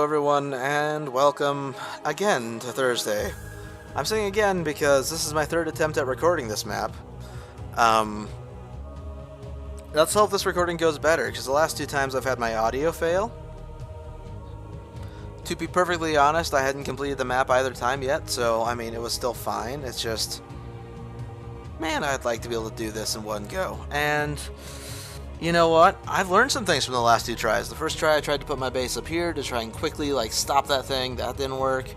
everyone, and welcome again to Thursday. I'm saying again because this is my third attempt at recording this map. Let's hope this recording goes better, because the last two times I've had my audio fail. To be perfectly honest, I hadn't completed the map either time yet, so, I mean, it was still fine. It's just, man, I'd like to be able to do this in one go. And you know what? I've learned some things from the last two tries. The first try I tried to put my base up here to try and quickly stop that thing. That didn't work.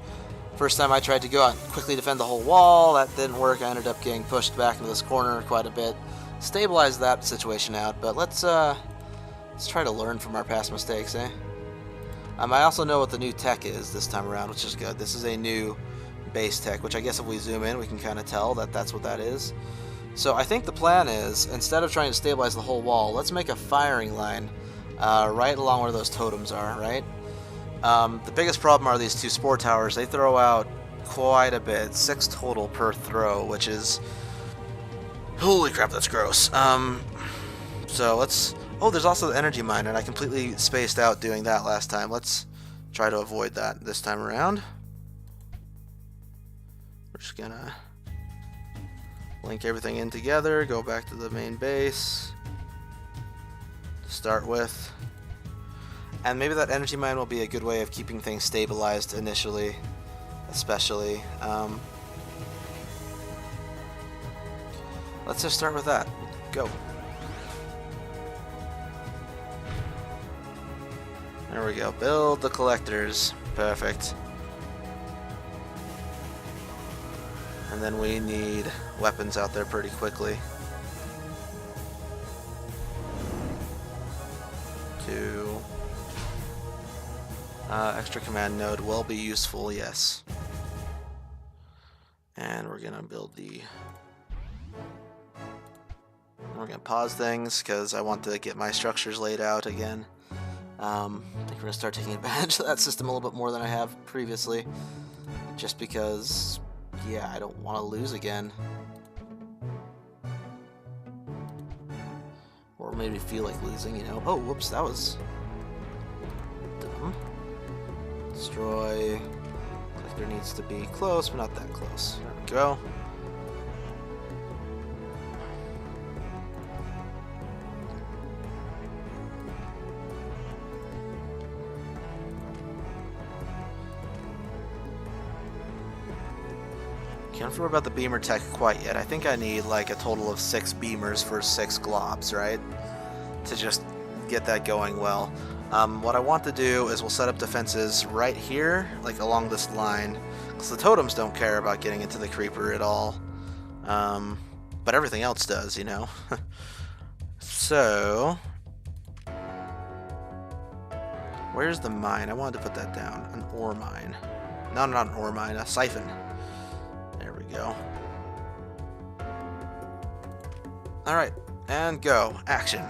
First time I tried to go out and quickly defend the whole wall. That didn't work. I ended up getting pushed back into this corner quite a bit. Stabilized that situation out, but let's try to learn from our past mistakes, eh? I also know what the new tech is this time around, which is good. This is a new base tech, which I guess if we zoom in, we can kind of tell that that's what that is. So I think the plan is, instead of trying to stabilize the whole wall, let's make a firing line right along where those totems are, right? The biggest problem are these two spore towers. They throw out quite a bit, 6 total per throw, which is... holy crap, that's gross. So let's... oh, there's also the energy mine, and I completely spaced out doing that last time. Let's try to avoid that this time around. We're just gonna link everything in together, go back to the main base to start with. And maybe that energy mine will be a good way of keeping things stabilized initially, especially. Let's just start with that. Go. There we go. Build the collectors. Perfect. And then we need weapons out there pretty quickly. 2. Extra command node will be useful, yes. And we're gonna build the... we're gonna pause things because I want to get my structures laid out again. I think we're gonna start taking advantage of that system a little bit more than I have previously, just because, yeah, I don't want to lose again, or maybe feel like losing, you know. Oh, whoops, that was dumb. Destroy. Collector needs to be close, but not that close. There we go. Can't remember about the beamer tech quite yet. I think I need like a total of 6 beamers for 6 globs, right? To just get that going well. What I want to do is we'll set up defenses right here, like along this line, because the totems don't care about getting into the creeper at all. But everything else does, you know. So, where's the mine? I wanted to put that down. An ore mine. No, not an ore mine, a siphon. There we go. Alright, and go. Action.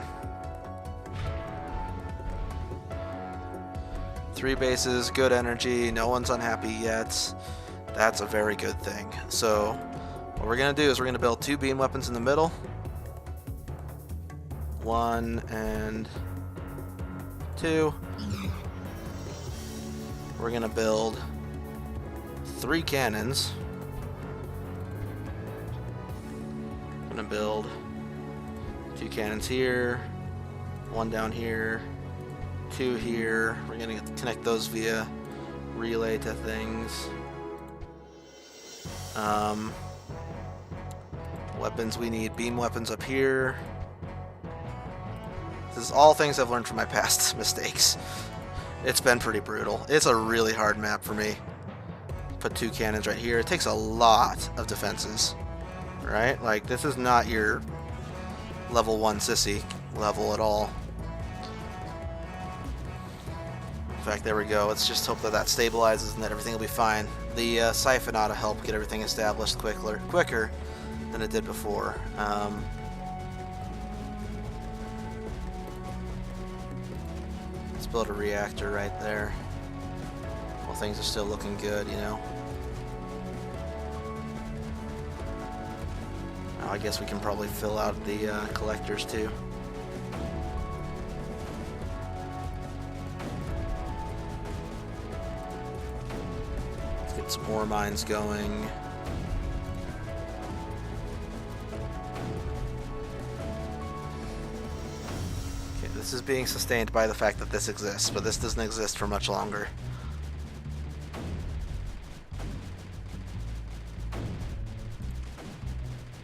3 bases, good energy, no one's unhappy yet. That's a very good thing. So, what we're going to do is we're going to build 2 beam weapons in the middle. 1 and 2. We're going to build 3 cannons. I'm going to build 2 cannons here, 1 down here, 2 here. We're going to connect those via relay to things. Weapons, we need beam weapons up here. This is all things I've learned from my past mistakes. It's been pretty brutal. It's a really hard map for me. Put 2 cannons right here. It takes a lot of defenses. Right? Like, this is not your level 1 sissy level at all. In fact, there we go. Let's just hope that that stabilizes and that everything will be fine. The siphon ought to help get everything established quicker than it did before. Let's build a reactor right there. While things are still looking good, you know. I guess we can probably fill out the collectors too. Get some ore mines going. Okay, this is being sustained by the fact that this exists, but this doesn't exist for much longer.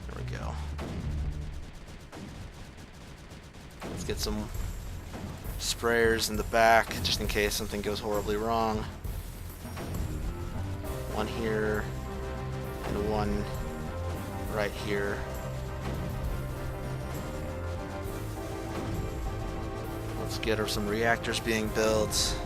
There we go. Let's get some sprayers in the back, just in case something goes horribly wrong. One here, and one right here. Let's get her some reactors being built.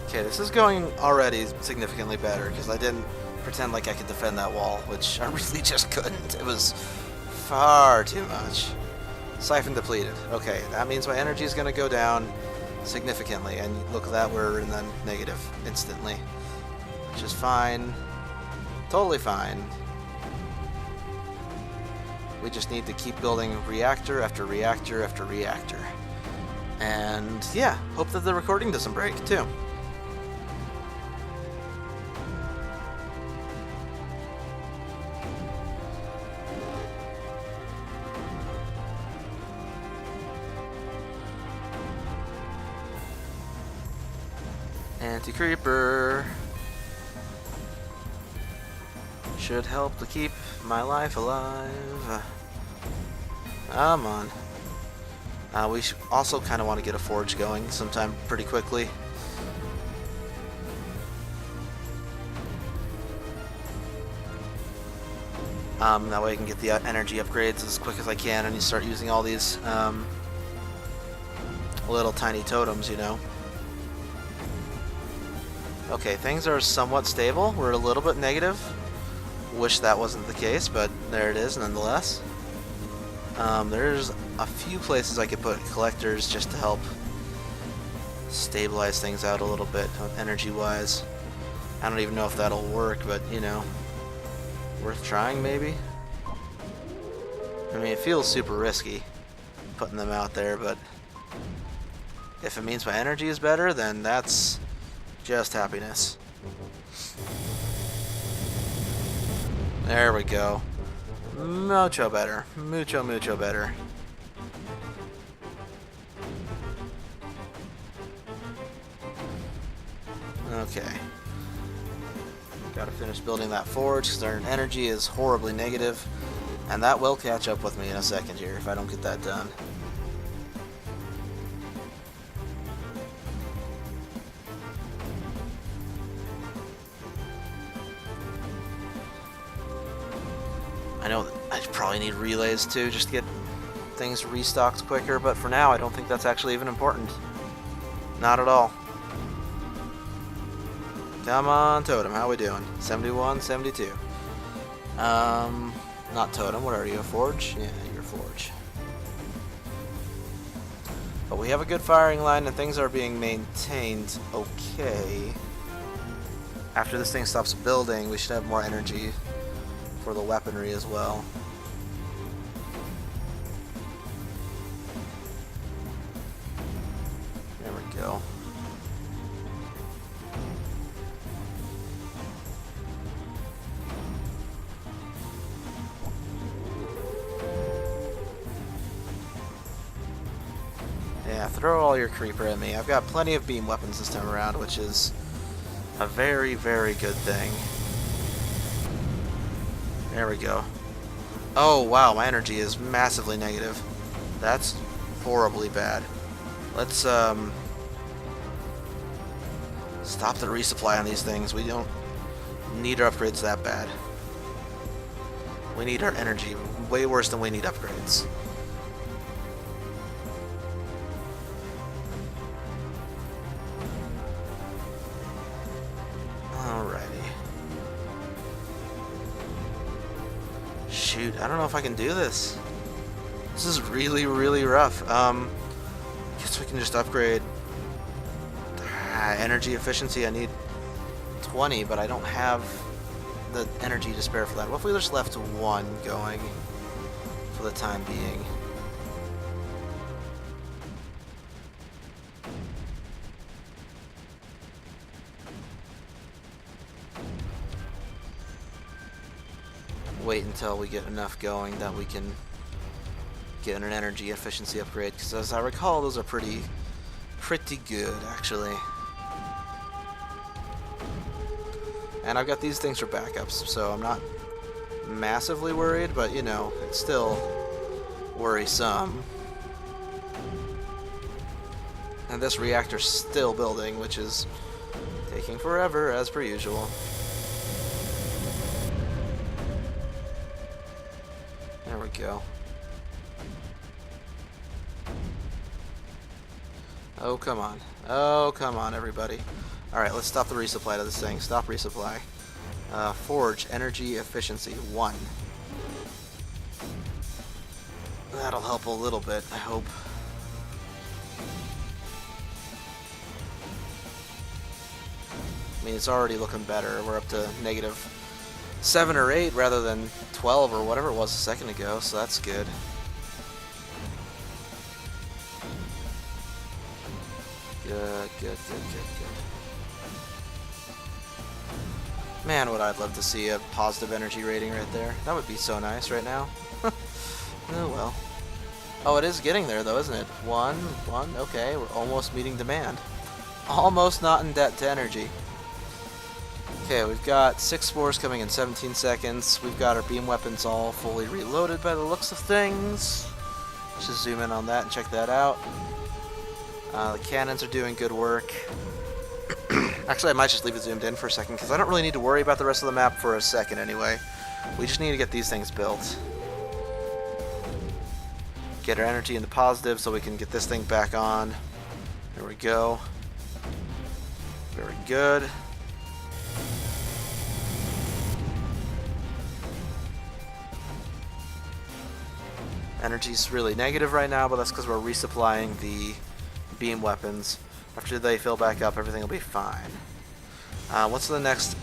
Okay, this is going already significantly better, because I didn't pretend like I could defend that wall, which I really just couldn't. It was far too much. Siphon depleted. Okay, that means my energy is going to go down significantly, and look at that, we're in the negative instantly, which is fine, totally fine. We just need to keep building reactor after reactor after reactor, and yeah, hope that the recording doesn't break too. Anti-creeper should help to keep my life alive. Come on. We also kind of want to get a forge going sometime pretty quickly. That way I can get the energy upgrades as quick as I can, and you start using all these little tiny totems, you know. Okay, things are somewhat stable. We're a little bit negative. Wish that wasn't the case, but there it is nonetheless. There's a few places I could put collectors just to help stabilize things out a little bit, energy-wise. I don't even know if that'll work, but, you know, worth trying maybe? I mean, it feels super risky putting them out there, but if it means my energy is better, then that's just happiness. There we go. Mucho better. Mucho, mucho better. Okay. Gotta finish building that forge because our energy is horribly negative, and that will catch up with me in a second here if I don't get that done. I know that I probably need relays too, just to get things restocked quicker, but for now I don't think that's actually even important. Not at all. Come on, Totem, how we doing? 71, 72. Not Totem, what are you, a Forge? Yeah, you're a Forge. But we have a good firing line and things are being maintained okay. After this thing stops building, we should have more energy for the weaponry as well. There we go. Yeah, throw all your creeper at me. I've got plenty of beam weapons this time around, which is a very, very good thing. There we go. Oh, wow, my energy is massively negative. That's horribly bad. Let's, stop the resupply on these things. We don't need our upgrades that bad. We need our energy way worse than we need upgrades. Shoot, I don't know if I can do this. This is really, really rough. Guess we can just upgrade energy efficiency. I need 20, but I don't have the energy to spare for that. What if we just left one going for the time being? wait until we get enough going that we can get an energy efficiency upgrade, because as I recall, those are pretty good, actually. And I've got these things for backups, so I'm not massively worried, but you know, it's still worrisome. And this reactor's still building, which is taking forever, as per usual. There we go. Oh, come on. Oh, come on, everybody. Alright, let's stop the resupply to this thing. Stop resupply. Forge, energy efficiency, 1. That'll help a little bit, I hope. I mean, it's already looking better. We're up to -7 or 8 rather than 12 or whatever it was a second ago, so that's good. Good. Man, would I'd love to see a positive energy rating right there. That would be so nice right now. Oh well. Oh, it is getting there though, isn't it? 1. Okay, we're almost meeting demand. Almost not in debt to energy. Okay, we've got 6 spores coming in 17 seconds. We've got our beam weapons all fully reloaded by the looks of things. Let's just zoom in on that and check that out. The cannons are doing good work. Actually, I might just leave it zoomed in for a second, because I don't really need to worry about the rest of the map for a second anyway. We just need to get these things built. Get our energy into positive so we can get this thing back on. There we go. Very good. Energy's really negative right now, but that's because we're resupplying the beam weapons. After they fill back up, everything will be fine. What's the next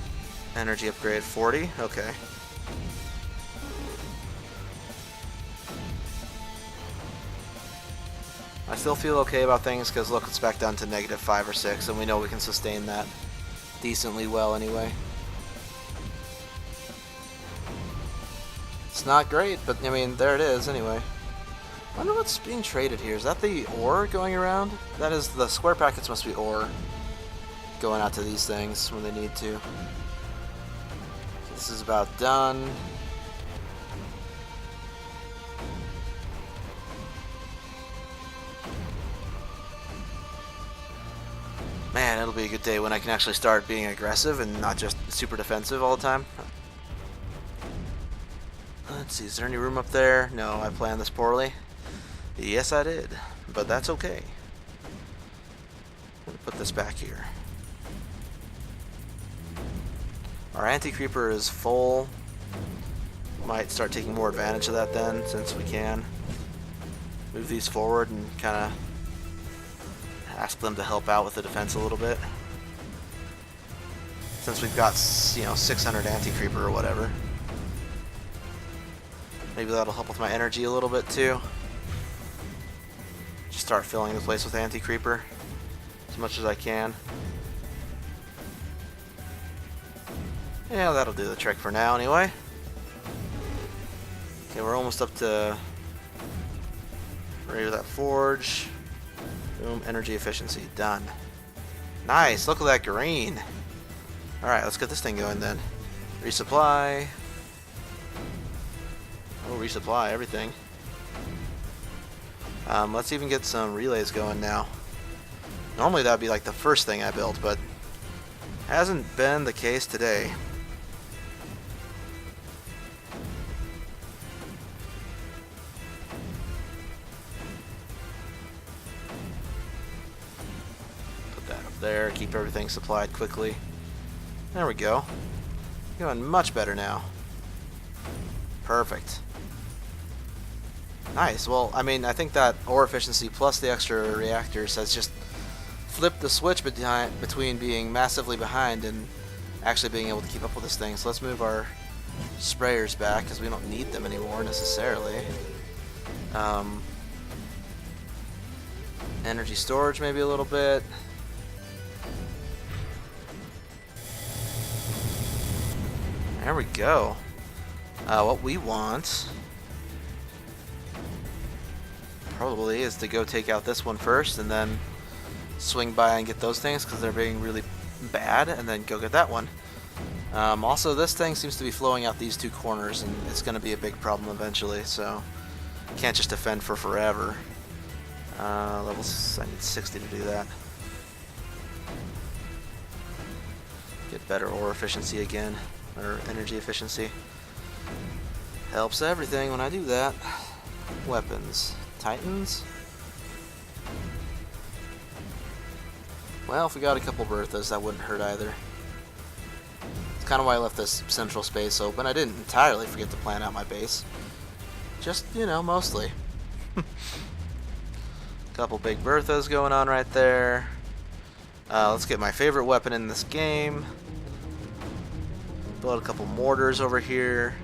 energy upgrade? 40? Okay. I still feel okay about things because look, it's back down to -5 or 6, and we know we can sustain that decently well anyway. It's not great, but I mean, there it is anyway. I wonder what's being traded here. Is that the ore going around? That is, the square packets must be ore going out to these things when they need to. This is about done. Man, it'll be a good day when I can actually start being aggressive and not just super defensive all the time. Let's see, is there any room up there? No, I planned this poorly. Yes, I did, but that's okay. I'm gonna put this back here. Our anti-creeper is full. Might start taking more advantage of that then, since we can. Move these forward and kind of ask them to help out with the defense a little bit. Since we've got, 600 anti-creeper or whatever. Maybe that'll help with my energy a little bit too. Just start filling the place with anti-creeper as much as I can. Yeah, that'll do the trick for now anyway. Okay, we're almost up to ready with that forge. Boom, energy efficiency, done. Nice, look at that green. Alright, let's get this thing going then. Resupply. We'll resupply everything. Let's even get some relays going now. Normally that'd be like the first thing I built, but hasn't been the case today. Put that up there, keep everything supplied quickly. There we go. Going much better now. Perfect. Nice. Well, I mean, I think that ore efficiency plus the extra reactors has just flipped the switch between being massively behind and actually being able to keep up with this thing. So let's move our sprayers back because we don't need them anymore necessarily. Energy storage maybe a little bit. There we go. What we want probably is to go take out this one first and then swing by and get those things because they're being really bad, and then go get that one. Also, this thing seems to be flowing out these two corners, and it's going to be a big problem eventually, so can't just defend for forever. Levels, I need 60 to do that. Get better ore efficiency again, or energy efficiency. Helps everything when I do that. Weapons. Titans? Well, if we got a couple Berthas, that wouldn't hurt either. It's kind of why I left this central space open. I didn't entirely forget to plan out my base. Just, you know, mostly. Couple big Berthas going on right there. Let's get my favorite weapon in this game. Build a couple mortars over here.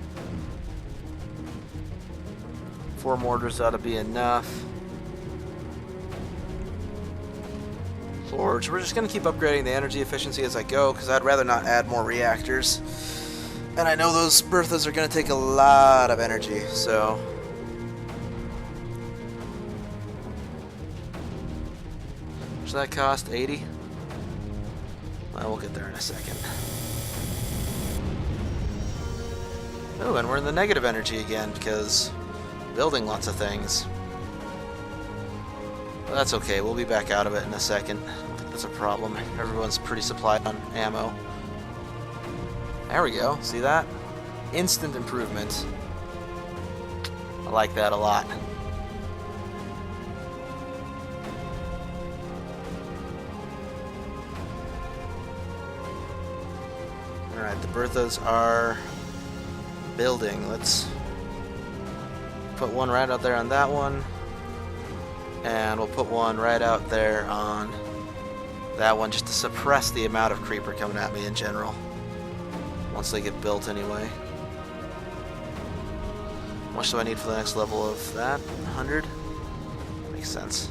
4 mortars ought to be enough. Forge. We're just going to keep upgrading the energy efficiency as I go, because I'd rather not add more reactors. And I know those Berthas are going to take a lot of energy, so... What's that cost? 80? Well, we'll get there in a second. Oh, and we're in the negative energy again, because... building lots of things. But that's okay, we'll be back out of it in a second. I don't think that's a problem. Everyone's pretty supplied on ammo. There we go, see that? Instant improvement. I like that a lot. Alright, the Berthas are building. Let's put one right out there on that one, and we'll put one right out there on that one just to suppress the amount of creeper coming at me in general once they get built anyway. How much do I need for the next level of that? 100? Makes sense.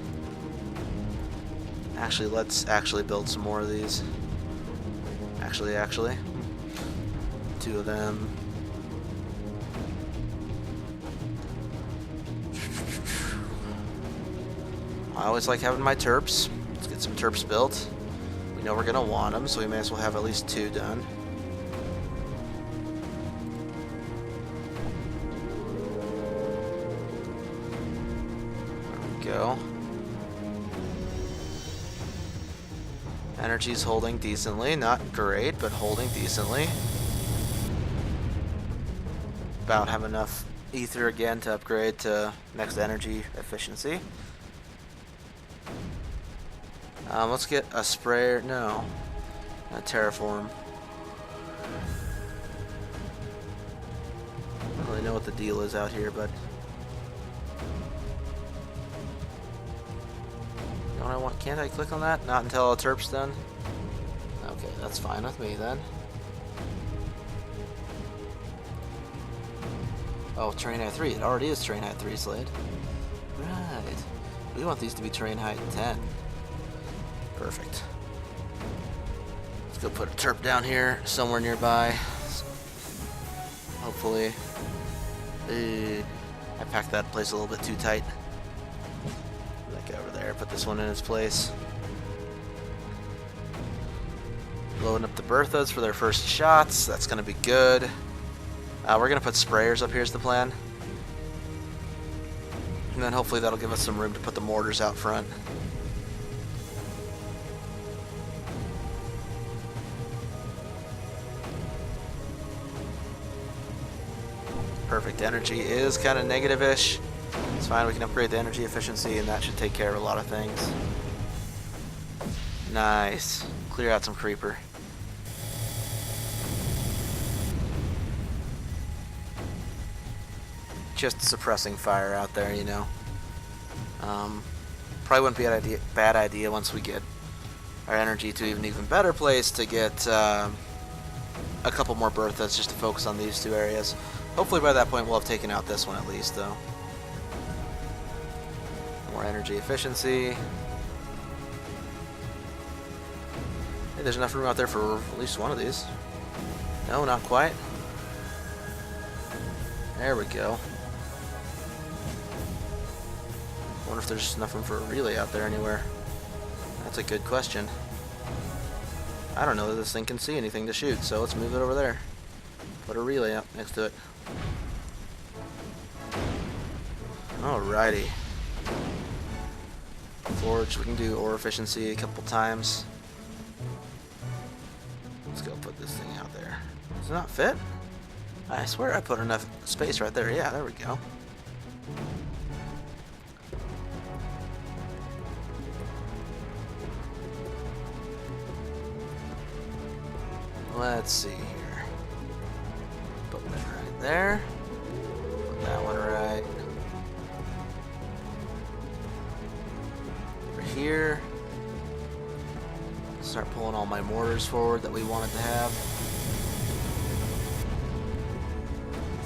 Actually, let's actually build some more of these. Actually. 2 of them. I always like having my terps. Let's get some terps built. We know we're going to want them, so we may as well have at least 2 done. There we go. Energy's holding decently. Not great, but holding decently. About have enough ether again to upgrade to next energy efficiency. Let's get a sprayer. No, not terraform. I don't really know what the deal is out here, but don't I want? Can't I click on that? Not until a terp's done. Okay, that's fine with me then. Oh, terrain height 3. It already is terrain height 3, Slade. Right. We want these to be terrain height 10. Perfect. Let's go put a terp down here, somewhere nearby. Hopefully. I packed that place a little bit too tight. Put that guy over there. Put this one in its place. Loading up the Berthas for their first shots. That's going to be good. We're going to put sprayers up here is the plan. And then hopefully that'll give us some room to put the mortars out front. Perfect. Energy is kind of negative-ish. It's fine, we can upgrade the energy efficiency and that should take care of a lot of things. Nice. Clear out some creeper. Just suppressing fire out there, you know. Probably wouldn't be a bad idea once we get our energy to an even better place to get a couple more Berthas just to focus on these 2 areas. Hopefully by that point we'll have taken out this one at least, though. More energy efficiency. Hey, there's enough room out there for at least one of these. No, not quite. There we go. Wonder if there's nothing for a relay out there anywhere. That's a good question. I don't know that this thing can see anything to shoot, so let's move it over there. Put a relay up next to it. Alrighty. Forge, we can do ore efficiency a couple times. Let's go put this thing out there. Does it not fit? I swear I put enough space right there. Yeah, there we go. Let's see here. Put that right there. Put that one right over here. Start pulling all my mortars forward that we wanted to have.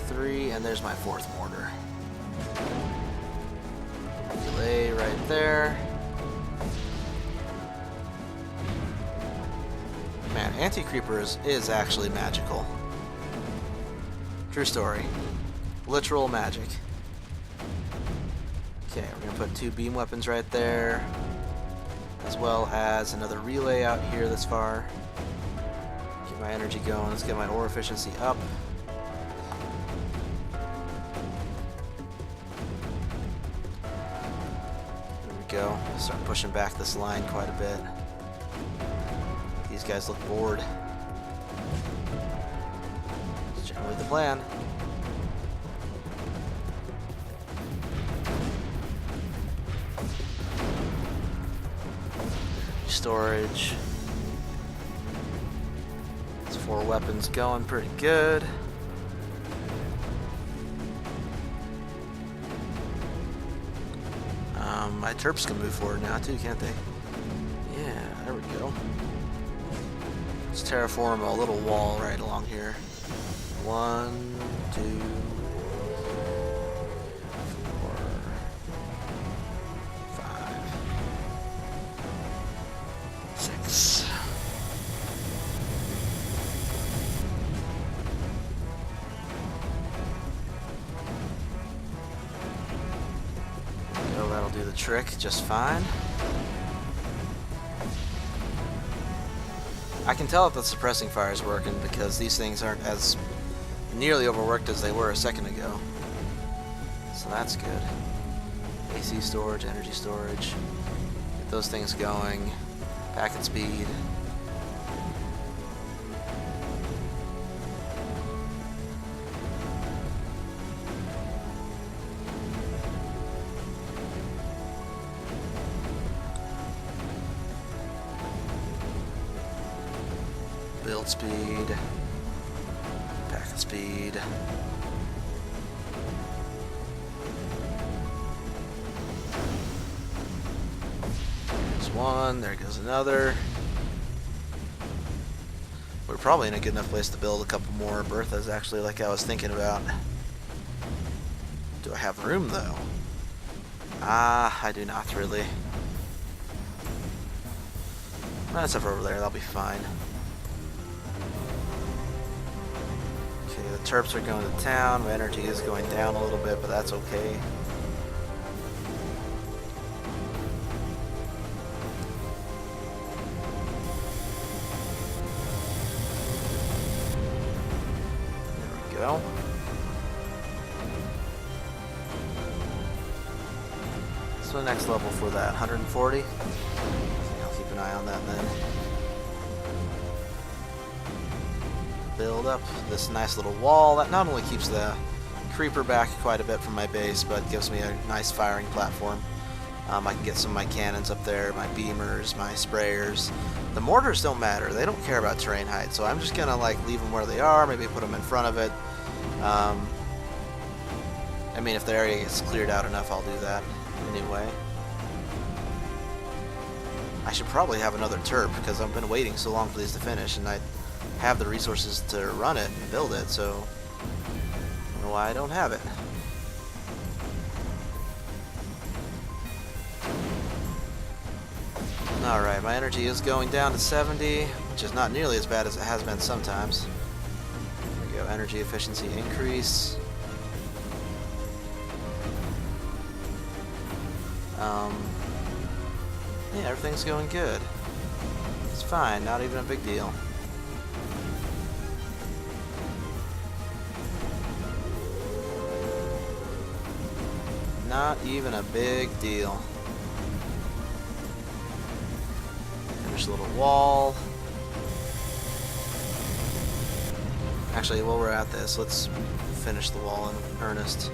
3, and there's my 4th mortar. Relay right there. Man, anti-creeper is actually magical. True story. Literal magic. Okay, we're gonna put 2 beam weapons right there, as well as another relay out here this far. Get my energy going. Let's get my ore efficiency up. There we go. Start pushing back this line quite a bit. These guys look bored. That's generally the plan. Storage. It's 4 weapons going pretty good. My Terps can move forward now too, can't they? Yeah, there we go. Let's terraform a little wall right along here. 1, 2, 4, 5, 6. Go, that'll do the trick just fine. I can tell if the suppressing fire is working because these things aren't as nearly overworked as they were a second ago. So that's good. AC storage, energy storage. Get those things going. Packet speed. Build speed, packet speed. There's one, there goes another. We're probably in a good enough place to build a couple more Berthas, actually, like I was thinking about. Do I have room, though? I do not really. That's over there, that'll be fine. The Terps are going to town. My energy is going down a little bit, but that's okay. There we go. So the next level for that, 140. I'll keep an eye on that then. Build up this nice little wall that not only keeps the creeper back quite a bit from my base, but gives me a nice firing platform. I can get some of my cannons up there, my beamers, my sprayers. The mortars don't matter. They don't care about terrain height, so I'm just gonna like leave them where they are, maybe put them in front of it. I mean, if the area gets cleared out enough, I'll do that anyway. I should probably have another Terp because I've been waiting so long for these to finish, and I have the resources to run it and build it, so I don't know why I don't have it. Alright, my energy is going down to 70, which is not nearly as bad as it has been sometimes. There we go, energy efficiency increase. Yeah, everything's going good. It's fine, not even a big deal. Not even a big deal. Finish a little wall. Actually, while we're at this, let's finish the wall in earnest.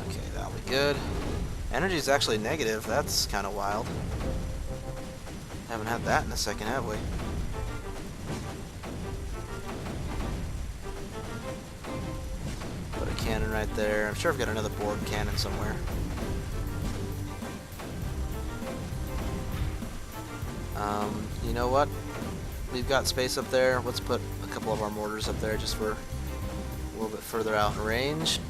Okay, that'll be good. Energy's actually negative. That's kind of wild. Haven't had that in a second, have we? Put a cannon right there. I'm sure I've got another board cannon somewhere. You know what? We've got space up there. Let's put a couple of our mortars up there just for a little bit further out in range.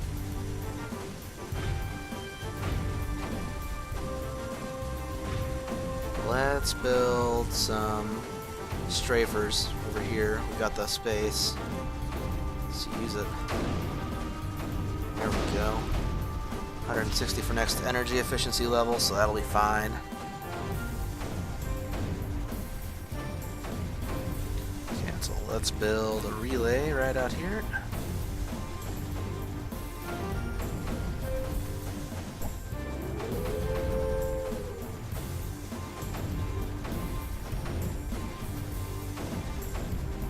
Let's build some strafers over here. We've got the space. Let's use it. There we go. 160 for next energy efficiency level, so that'll be fine. Cancel. Let's build a relay right out here.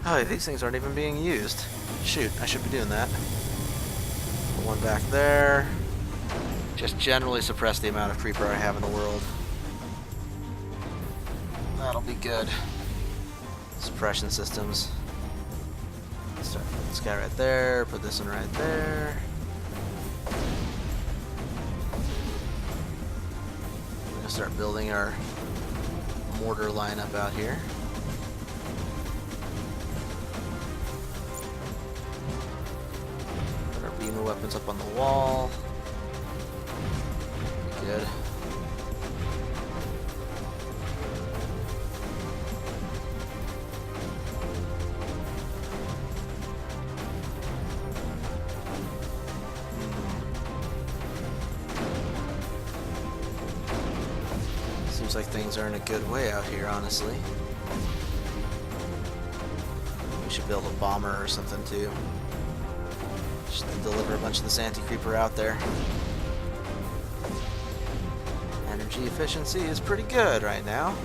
Oh, these things aren't even being used. Shoot, I should be doing that. Put one back there. Just generally suppress the amount of creeper I have in the world. That'll be good. Suppression systems. Start with this guy right there. Put this one right there. We're gonna start building our mortar lineup out here. Beam the weapons up on the wall. Good. Seems like things are in a good way out here, honestly. We should build a bomber or something too. Just deliver a bunch of this anti-creeper out there. Energy efficiency is pretty good right now,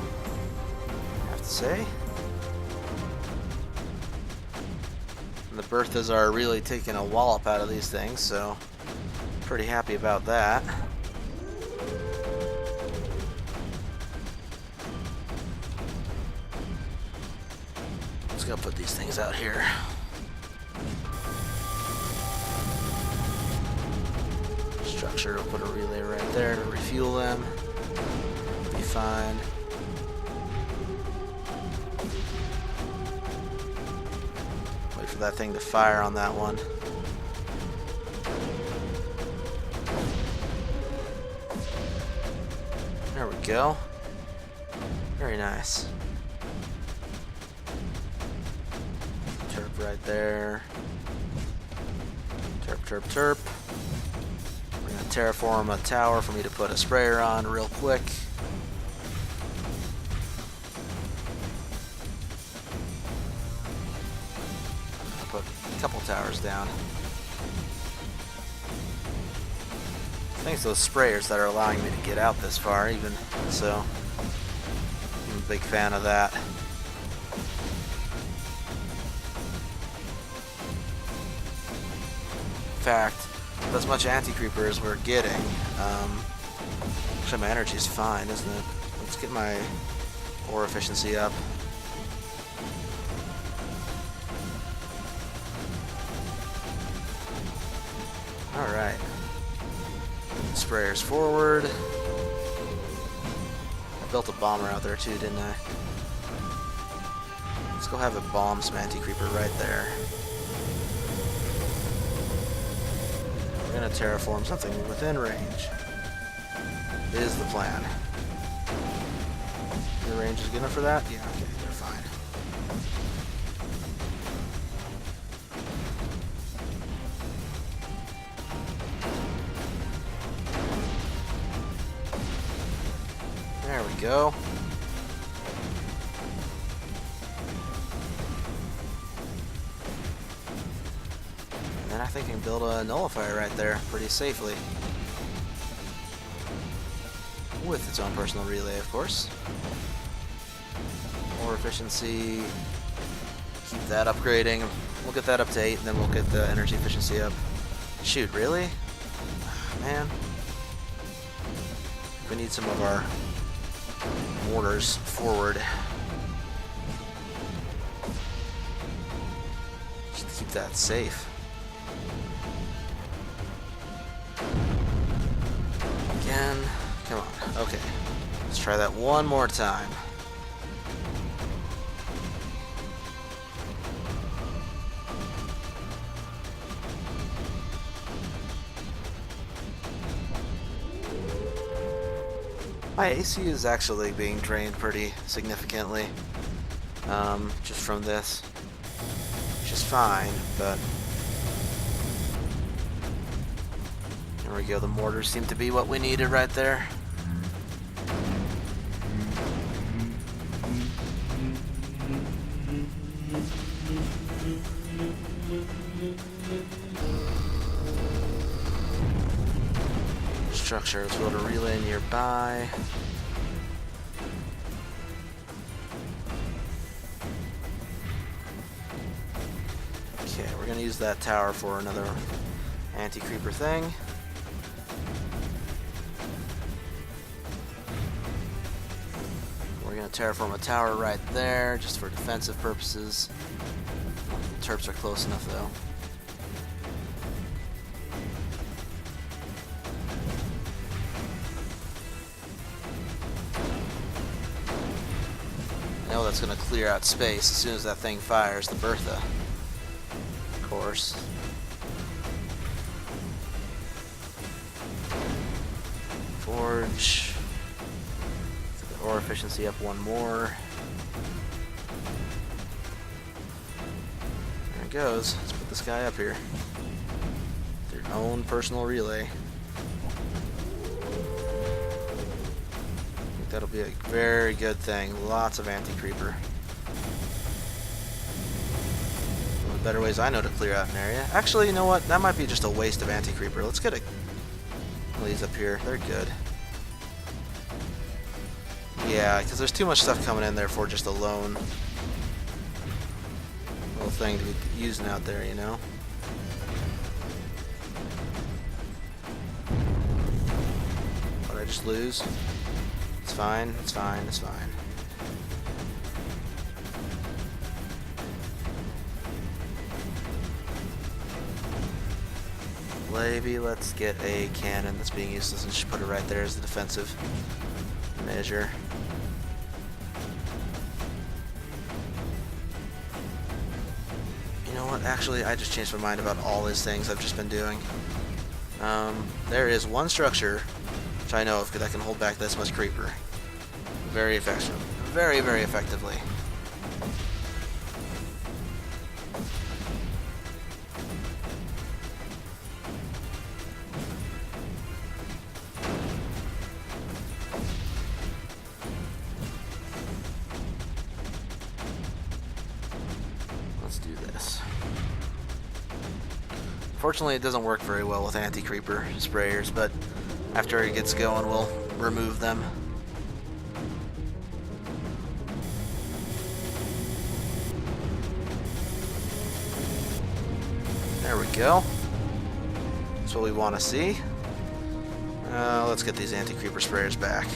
I have to say. And the Berthas are really taking a wallop out of these things, so pretty happy about that. Let's go put these things out here. Structure, we'll put a relay right there to refuel them. Be fine. Wait for that thing to fire on that one. There we go. Very nice. Terp right there. Terp, terp, terp. Terraform a tower for me to put a sprayer on real quick. I'll put a couple towers down. Thanks to those sprayers that are allowing me to get out this far, even so. I'm a big fan of that. In fact, as much anti-creeper as we're getting, actually my energy is fine, isn't it? Let's get my ore efficiency up. Alright. Sprayers forward. I built a bomber out there too, didn't I? Let's go have it bomb some anti-creeper right there. We're gonna terraform something within range. Is the plan. Your range is good enough for that? Yeah, okay. we go. And then I think I can build a nullifier right there pretty safely. With its own personal relay, of course. More efficiency. Keep that upgrading. We'll get that up to 8, and then we'll get the energy efficiency up. Shoot, really? Man. We need some of our mortars forward. Just to keep that safe. Again. Come on. Okay. Let's try that one more time. My AC is actually being drained pretty significantly, just from this, which is fine, but there we go, the mortars seem to be what we needed right there. Structure, let's build a relay nearby. Okay, we're gonna use that tower for another anti-creeper thing. We're gonna terraform a tower right there, just for defensive purposes. The Terps are close enough though. That's going to clear out space as soon as that thing fires the Bertha. Of course. Forge. Get the ore efficiency up one more. There it goes. Let's put this guy up here. Their own personal relay. That'll be a very good thing. Lots of anti-creeper. One of the better ways I know to clear out an area. Actually, you know what? That might be just a waste of anti-creeper. Let's get one of these up here. They're good. Yeah, because there's too much stuff coming in there for just a lone little thing to be using out there, you know? What, I just lose? It's fine, it's fine, it's fine. Maybe let's get a cannon that's being useless and just put it right there as the defensive measure. You know what, actually I just changed my mind about all these things I've just been doing. There is one structure which I know of that can hold back this much creeper. Very effective. Very, very effectively. Let's do this. Unfortunately, it doesn't work very well with anti-creeper sprayers, but after it gets going, we'll remove them. There we go. That's what we want to see. Let's get these anti-creeper sprayers back.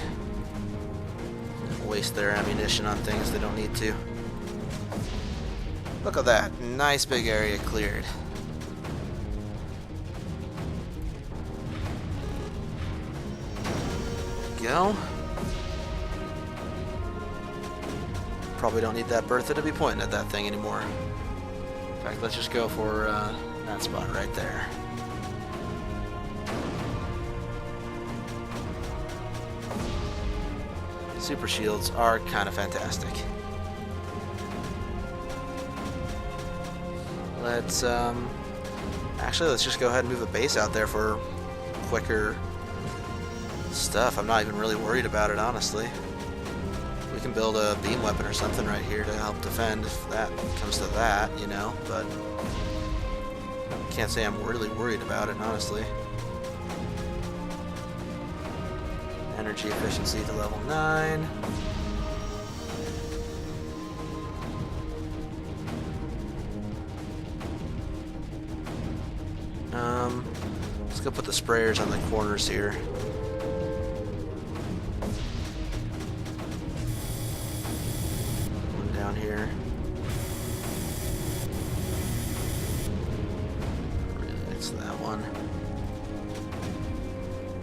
Waste their ammunition on things they don't need to. Look at that. Nice big area cleared. Go. Probably don't need that Bertha to be pointing at that thing anymore. In fact, let's just go for that spot right there. Super shields are kind of fantastic. Let's actually let's just go ahead and move a base out there for quicker stuff. I'm not even really worried about it, honestly. can build a beam weapon or something right here to help defend if that comes to that, you know, but can't say I'm really worried about it, honestly. Energy efficiency to level 9. Let's go put the sprayers on the corners here. One down here. Really, it's that one.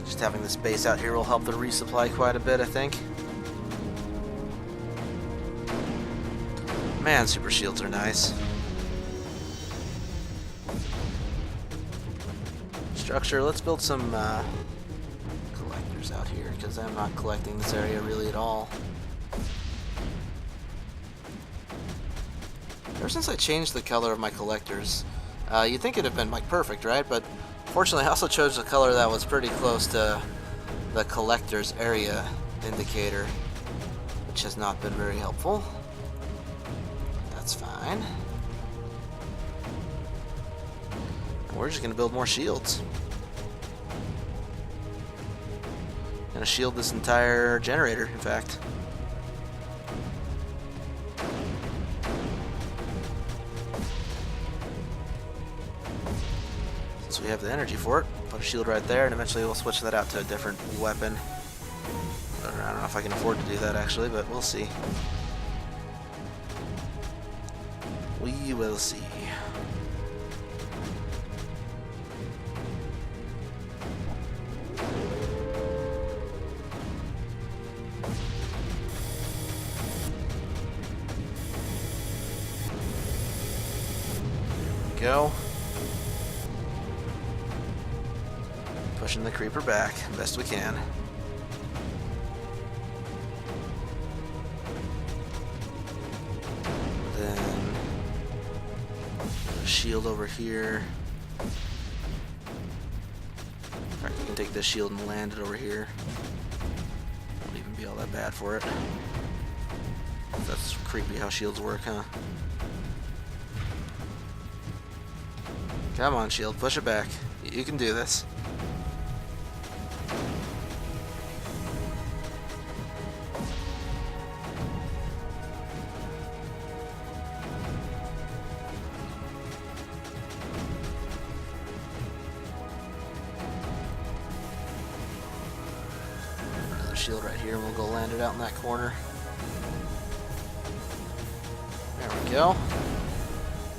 Just having this base out here will help the resupply quite a bit, I think. Man, super shields are nice. Structure, let's build some collectors out here, because I'm not collecting this area really at all. Ever since I changed the color of my collectors, you'd think it'd have been like perfect, right? But fortunately I also chose a color that was pretty close to the collector's area indicator, which has not been very helpful. That's fine. We're just going to build more shields. Going to shield this entire generator, in fact. Since we have the energy for it, put a shield right there, and eventually we'll switch that out to a different weapon. I don't know if I can afford to do that, actually, but we'll see. We will see. Go. Pushing the creeper back best we can. Then a shield over here. In fact, we can take this shield and land it over here. Won't even be all that bad for it. That's creepy how shields work, huh? Come on, shield, push it back. You can do this. Another shield right here, and we'll go land it out in that corner. There we go.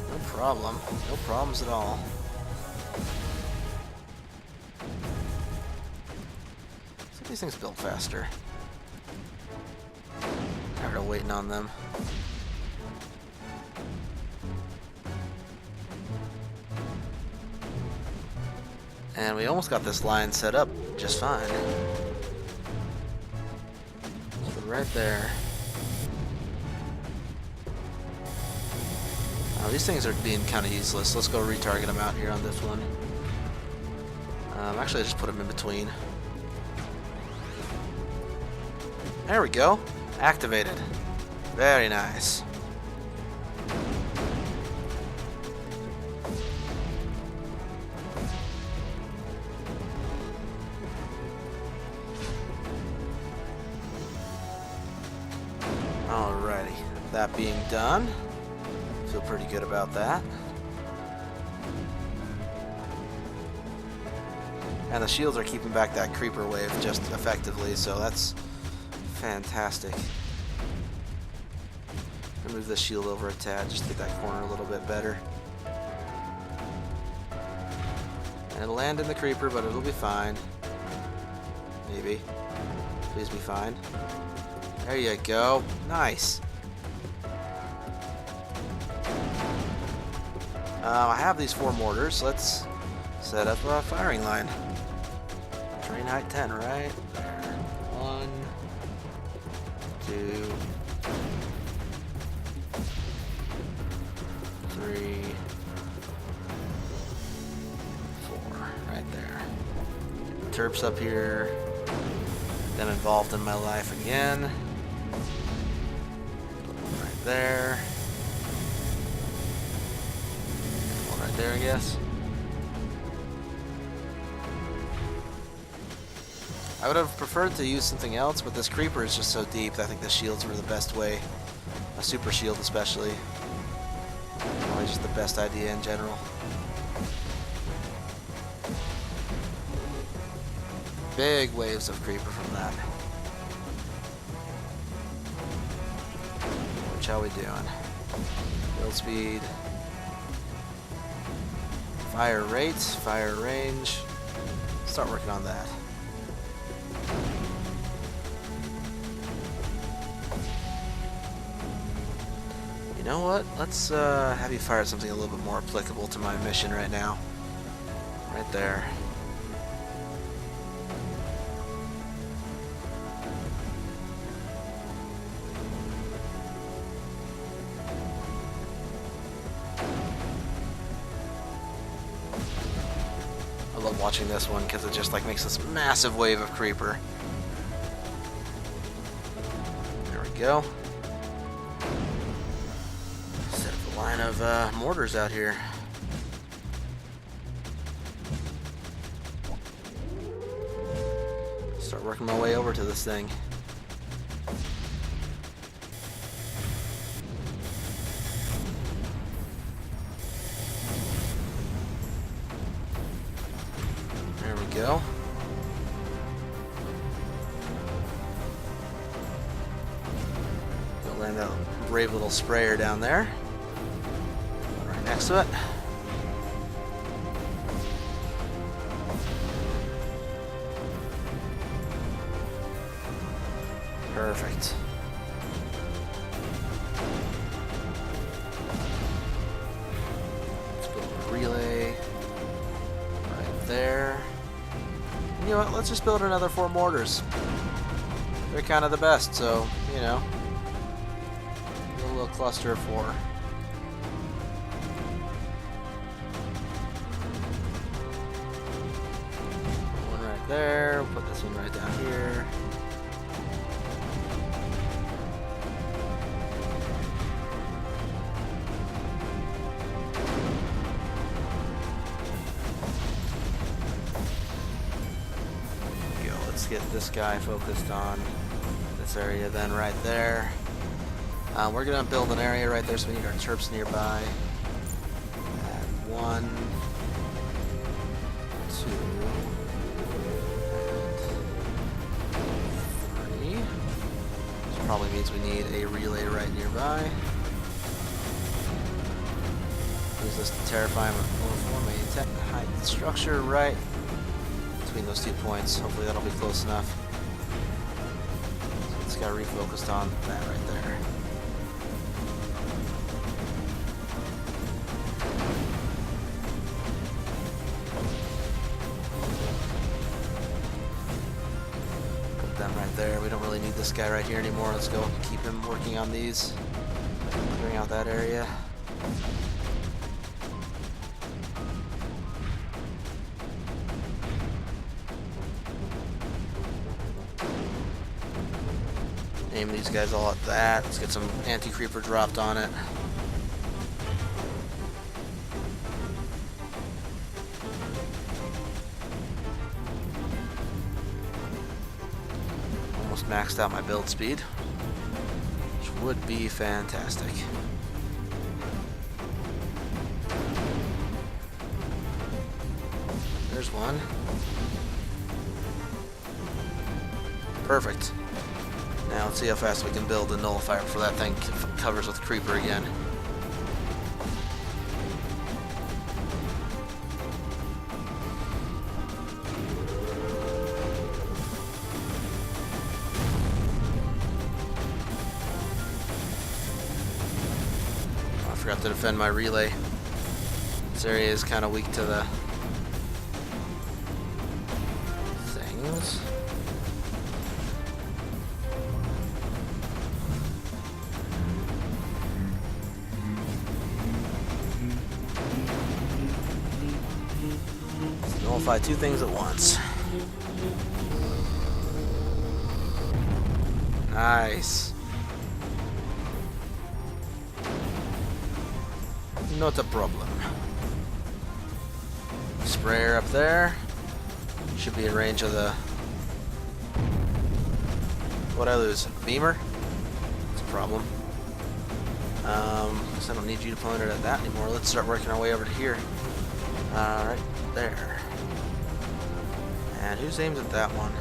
No problem. No problems at all. Let's get these things built faster. Tired of waiting on them. And we almost got this line set up just fine. So right there. These things are being kind of useless. Let's go retarget them out here on this one. Actually, I just put them in between. There we go. Activated. Very nice. Alrighty. That being done. Feel pretty good about that. And the shields are keeping back that creeper wave just effectively, so that's fantastic. I'll move this shield over a tad just to get that corner a little bit better. And it'll land in the creeper, but it'll be fine. Maybe. Please be fine. There you go. Nice. I have these 4 mortars. Let's set up a firing line. Train height 10, right there. 1, 2, 3, 4, right there. Terps up here. Them involved in my life again. there. One right there, I guess. I would have preferred to use something else, but this creeper is just so deep that I think the shields were the best way. A super shield especially. Probably just the best idea in general. Big waves of creeper from that. Which how we doing? Build speed. Fire rate, fire range. Start working on that. You know what? Let's have you fire something a little bit more applicable to my mission right now. Right there. I love watching this one because it just like makes this massive wave of creeper. There we go. Set up a line of mortars out here. Start working my way over to this thing. There we go. Go land that brave little sprayer down there. Right next to it. Perfect. Let's build a relay right there. And you know what? Let's just build another 4 mortars. They're kind of the best, so, you know. A little cluster of 4. One right there. We'll put this one right down here. Get this guy focused on this area then right there. We're gonna build an area right there, so we need our chirps nearby. Add 1, 2, and 3. Which probably means we need a relay right nearby. Use this to terrify him with a hide the structure right between those 2 points. Hopefully that'll be close enough. So this guy refocused on that right there. Put them right there. We don't really need this guy right here anymore. Let's go keep him working on these. Clearing out that area. Aim these guys all at that. Let's get some anti-creeper dropped on it. Almost maxed out my build speed, which would be fantastic. There's one. Perfect. Now let's see how fast we can build a nullifier before that thing covers with creeper again. Oh, I forgot to defend my relay. This area is kind of weak to the things. Nullify 2 things at once. Not a problem. Sprayer up there. Should be in range of the... What'd I lose? Beamer? That's a problem. So I don't need you to point it at that anymore. Let's start working our way over to here. Right there. And who's aimed at that one?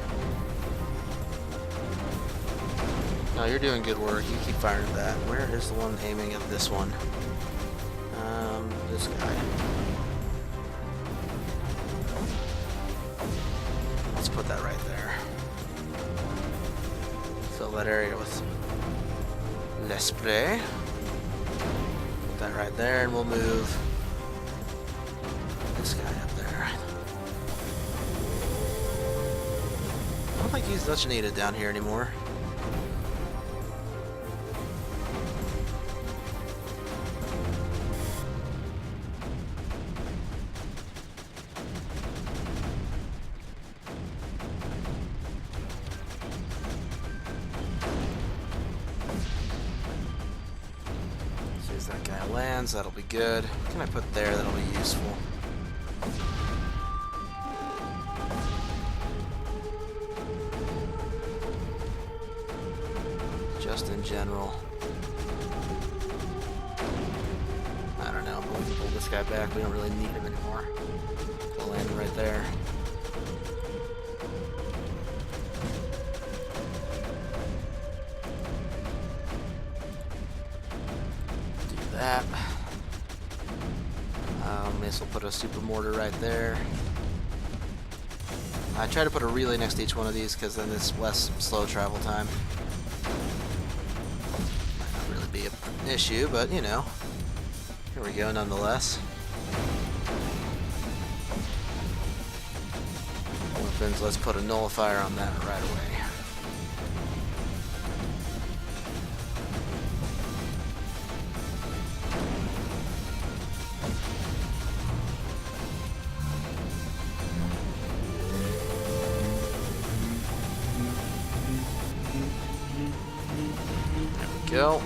No, you're doing good work. You keep firing at that. Where is the one aiming at this one? This guy. Let's put that right there. Fill that area with l'esprit. Put that right there, and we'll move this guy up there. I don't think he's much needed down here anymore. As that guy lands, that'll be good. What can I put there that'll be useful? Just in general. I don't know, but we can pull this guy back. We don't really need him anymore. He'll land right there. That. This will put a super mortar right there. I try to put a relay next to each one of these because then it's less slow travel time. Might not really be an issue, but you know. Here we go nonetheless. Weapons, let's put a nullifier on that right away. Go.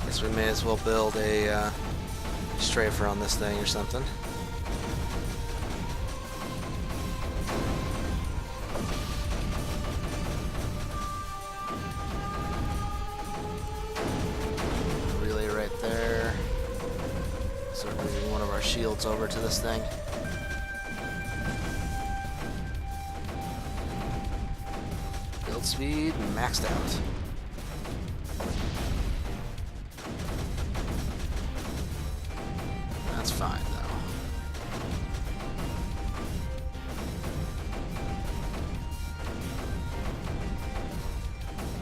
Guess we may as well build a strafer on this thing or something. Relay right there. Start moving one of our shields over to this thing. Speed maxed out. That's fine though.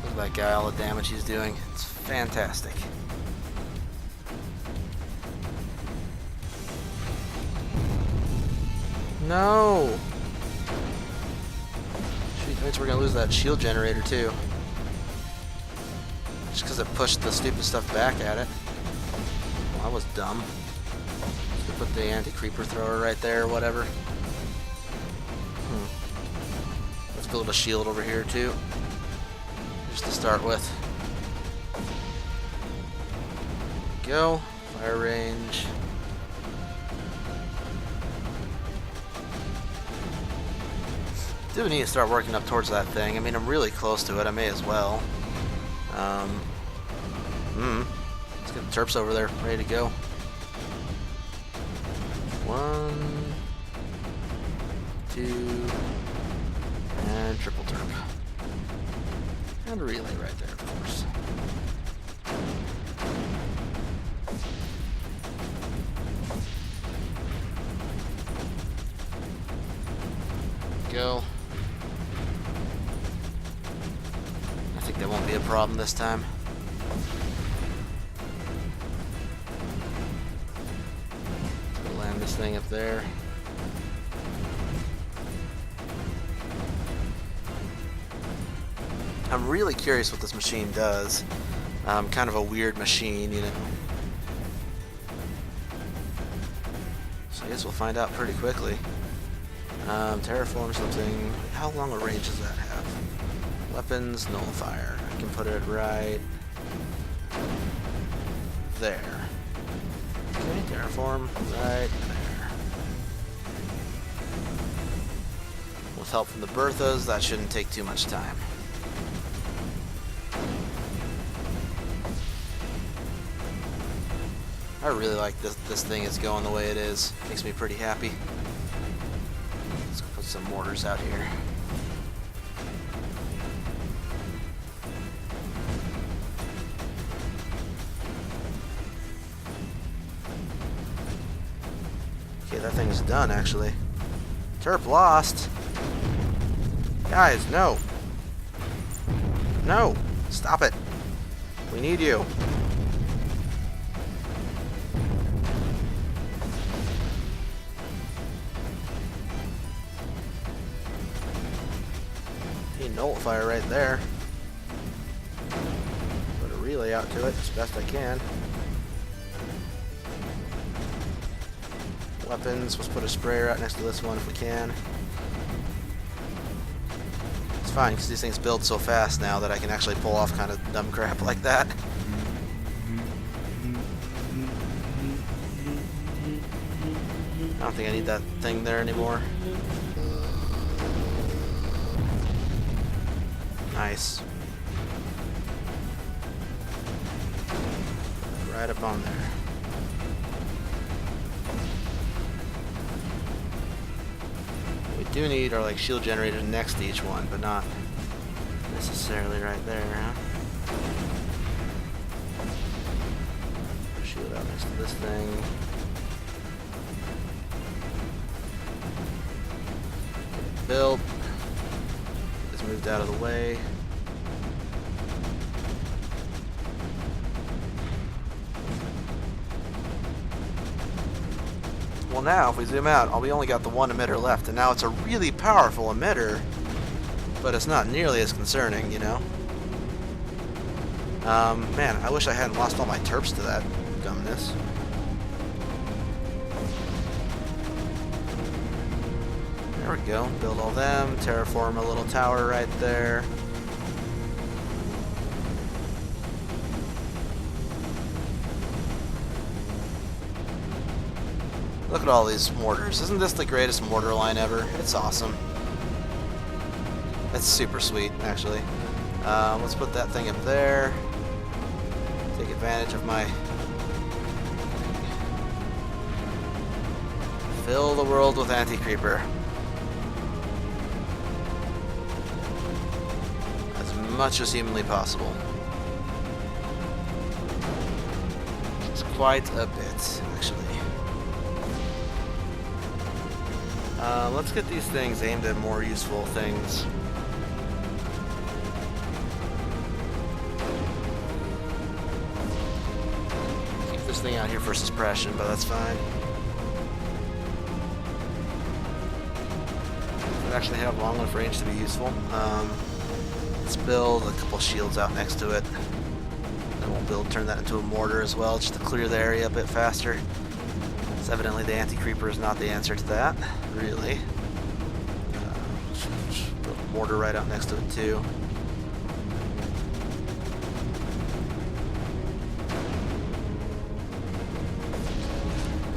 Look at that guy, all the damage he's doing. It's fantastic. No! We're gonna lose that shield generator too. Just because it pushed the stupid stuff back at it. Well, that was dumb. Should put the anti-creeper thrower right there or whatever. Let's build a shield over here too. Just to start with. Go. Fire range. Do need to start working up towards that thing. I mean, I'm really close to it. I may as well. Let's get the Terps over there, ready to go. 1, 2, and triple Terp. And a relay right there, of course. Go. That won't be a problem this time. We'll land this thing up there. I'm really curious what this machine does. Kind of a weird machine, you know. So I guess we'll find out pretty quickly. Terraform something. How long a range does that have? Weapons, nullifier. I can put it right there. Okay, terraform right there. With help from the Berthas, that shouldn't take too much time. I really like this thing is going the way it is. Makes me pretty happy. Let's put some mortars out here. Okay, that thing's done actually. Terp lost. Guys, no. No! Stop it. We need you. Nullifier right there. Put a relay out to it as best I can. Weapons, let's put a sprayer out next to this one if we can. It's fine because these things build so fast now that I can actually pull off kind of dumb crap like that. I don't think I need that thing there anymore. Nice. Right up on there. What we do need are like shield generators next to each one, but not necessarily right there, huh? Shield out next to this thing. Built. Moved out of the way. Well, now if we zoom out, we only got the one emitter left, and now it's a really powerful emitter, but it's not nearly as concerning, you know? Man, I wish I hadn't lost all my terps to that dumbness. There we go. Build all them. Terraform a little tower right there. Look at all these mortars. Isn't this the greatest mortar line ever? It's awesome. It's super sweet, actually. Let's put that thing up there. Take advantage of my... Fill the world with anti-creeper. Much as humanly possible. It's quite a bit, actually. Let's get these things aimed at more useful things. Keep this thing out here for suppression, but that's fine. It actually have long enough range to be useful. Let's build a couple shields out next to it. Then we'll turn that into a mortar as well, just to clear the area a bit faster. So evidently the anti-creeper is not the answer to that, really. Build a mortar right out next to it too.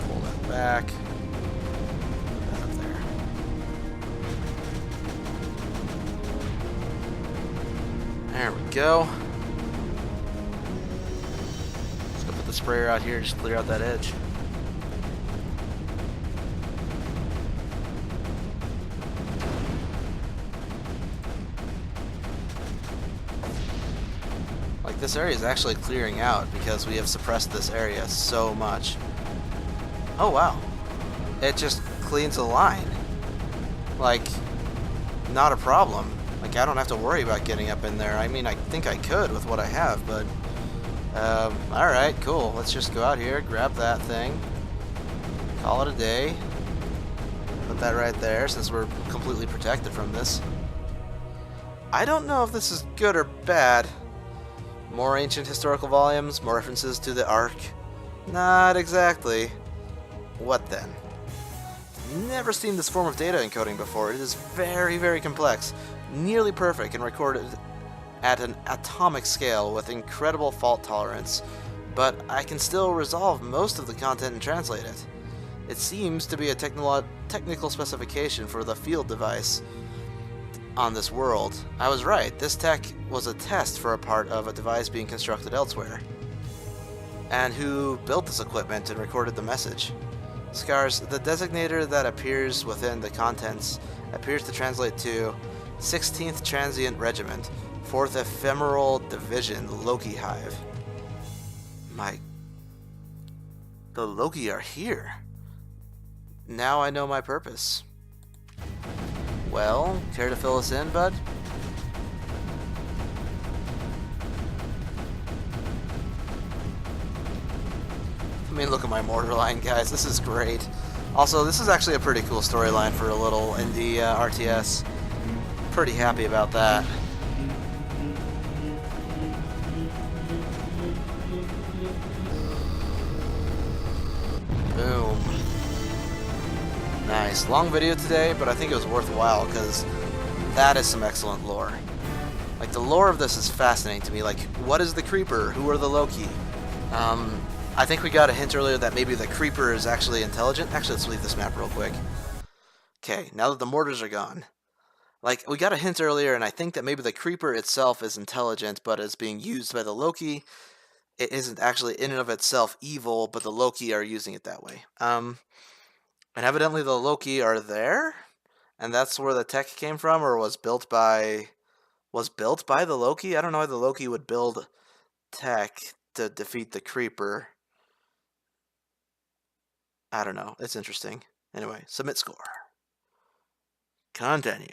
Pull that back. There we go. Let's go put the sprayer out here, just clear out that edge. Like, this area is actually clearing out because we have suppressed this area so much. Oh wow. It just cleans the line. Like, not a problem. Like, I don't have to worry about getting up in there. I mean, I think I could with what I have, but... alright, cool. Let's just go out here, grab that thing. Call it a day. Put that right there, since we're completely protected from this. I don't know if this is good or bad. More ancient historical volumes, more references to the Ark. Not exactly. What then? Never seen this form of data encoding before. It is very, very complex. Nearly perfect and recorded at an atomic scale with incredible fault tolerance, but I can still resolve most of the content and translate it. It seems to be a technical specification for the field device on this world. I was right, this tech was a test for a part of a device being constructed elsewhere. And who built this equipment and recorded the message? Scars, the designator that appears within the contents appears to translate to 16th Transient Regiment, 4th Ephemeral Division, Loki Hive. The Loki are here. Now I know my purpose. Well, care to fill us in, bud? I mean, look at my mortar line, guys. This is great. Also, this is actually a pretty cool storyline for a little indie RTS. Pretty happy about that. Boom. Nice. Long video today, but I think it was worthwhile because that is some excellent lore. Like, the lore of this is fascinating to me. Like, what is the Creeper? Who are the Loki? I think we got a hint earlier that maybe the Creeper is actually intelligent. Actually, let's leave this map real quick. Okay, now that the mortars are gone. Like, we got a hint earlier, and I think that maybe the Creeper itself is intelligent, but is being used by the Loki. It isn't actually in and of itself evil, but the Loki are using it that way. And evidently the Loki are there, and that's where the tech came from, or was built by the Loki? I don't know why the Loki would build tech to defeat the Creeper. I don't know. It's interesting. Anyway, submit score. Continue.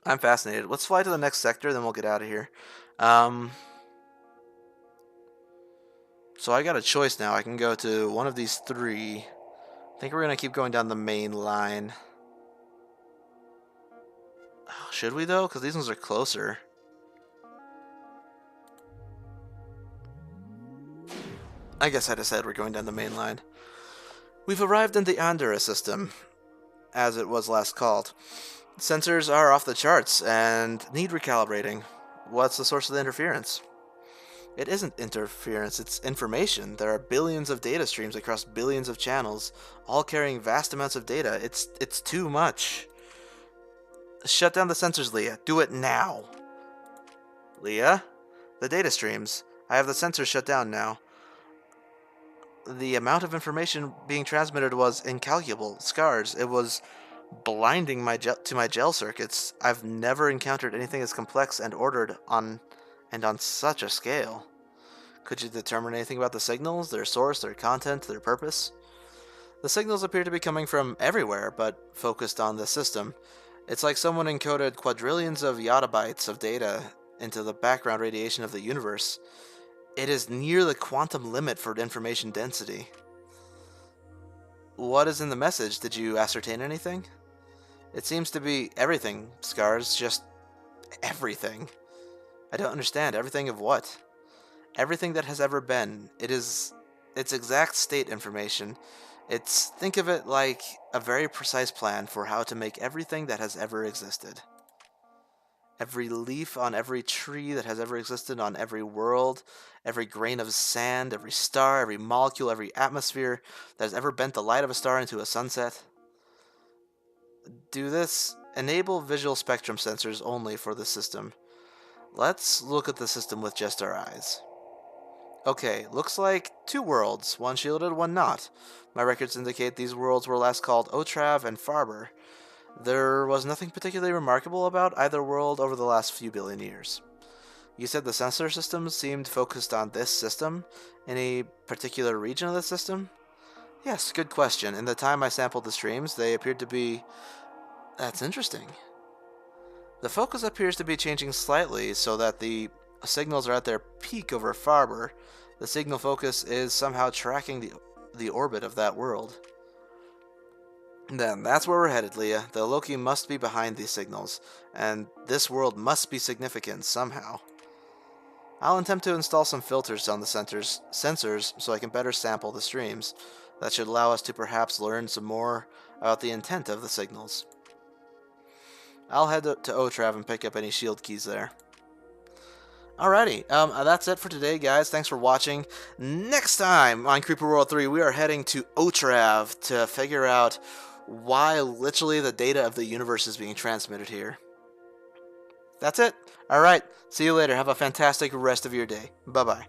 I'm fascinated. Let's fly to the next sector, then we'll get out of here. So I got a choice now. I can go to one of these three. I think we're going to keep going down the main line. Should we, though? Because these ones are closer. I guess I decided we're going down the main line. We've arrived in the Andorra system, as it was last called. Sensors are off the charts and need recalibrating. What's the source of the interference? It isn't interference, it's information. There are billions of data streams across billions of channels, all carrying vast amounts of data. It's too much. Shut down the sensors, Leah. Do it now. Leah? The data streams. I have the sensors shut down now. The amount of information being transmitted was incalculable. Scars. It was blinding to my gel circuits. I've never encountered anything as complex and ordered on such a scale. Could you determine anything about the signals, their source, their content, their purpose? The signals appear to be coming from everywhere, but focused on the system. It's like someone encoded quadrillions of yottabytes of data into the background radiation of the universe. It is near the quantum limit for information density. What is in the message? Did you ascertain anything? It seems to be everything, Scars. Just everything. I don't understand. Everything of what? Everything that has ever been. It's exact state information. Think of it like a very precise plan for how to make everything that has ever existed. Every leaf on every tree that has ever existed on every world, every grain of sand, every star, every molecule, every atmosphere that has ever bent the light of a star into a sunset. Do this. Enable visual spectrum sensors only for the system. Let's look at the system with just our eyes. Okay, looks like two worlds, one shielded, one not. My records indicate these worlds were last called Otrav and Farber. There was nothing particularly remarkable about either world over the last few billion years. You said the sensor systems seemed focused on this system? Any particular region of the system? Yes, good question. In the time I sampled the streams, they appeared to be... That's interesting. The focus appears to be changing slightly so that the signals are at their peak over Farber. The signal focus is somehow tracking the orbit of that world. Then, that's where we're headed, Leah. The Loki must be behind these signals, and this world must be significant somehow. I'll attempt to install some filters on the sensors so I can better sample the streams. That should allow us to perhaps learn some more about the intent of the signals. I'll head to Otrav and pick up any shield keys there. Alrighty, that's it for today, guys. Thanks for watching. Next time on Creeper World 3, we are heading to Otrav to figure out why literally the data of the universe is being transmitted here. That's it. Alright, see you later. Have a fantastic rest of your day. Bye-bye.